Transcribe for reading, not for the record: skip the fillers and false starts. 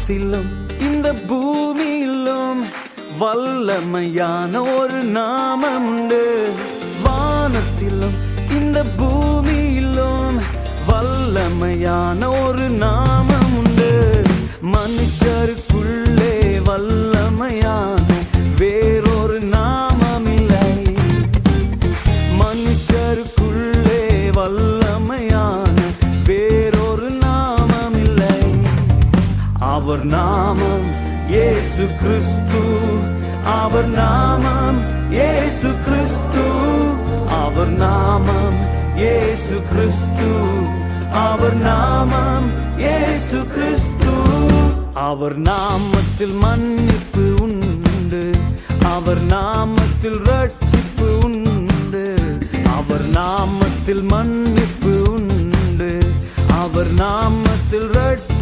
வானத்திலும் இந்த பூமியிலும் வல்லமையான ஒரு நாமம் உண்டு. வானத்திலும் இந்த பூமியிலும் வல்லமையான ஒரு நாமம் உண்டு. மனுஷருக்குள்ளே வல்லமையான வேறொரு நாமம் இல்லை. மனுஷருக்குள்ளே வல்லமையான வேறொரு நாமம் இல்லை. அவர் நாமம் இயேசு கிறிஸ்து. அவர் நாமம் இயேசு கிறிஸ்து. அவர் நாமம் இயேசு கிறிஸ்து. அவர் நாமம் இயேசு கிறிஸ்து. அவர் நாமத்தில் மன்னிப்பு உண்டு. அவர் நாமத்தில் ரட்சிப்பு உண்டு. அவர் நாமத்தில் மன்னிப்பு உண்டு. அவர் நாமத்தில் ரட்சிப்பு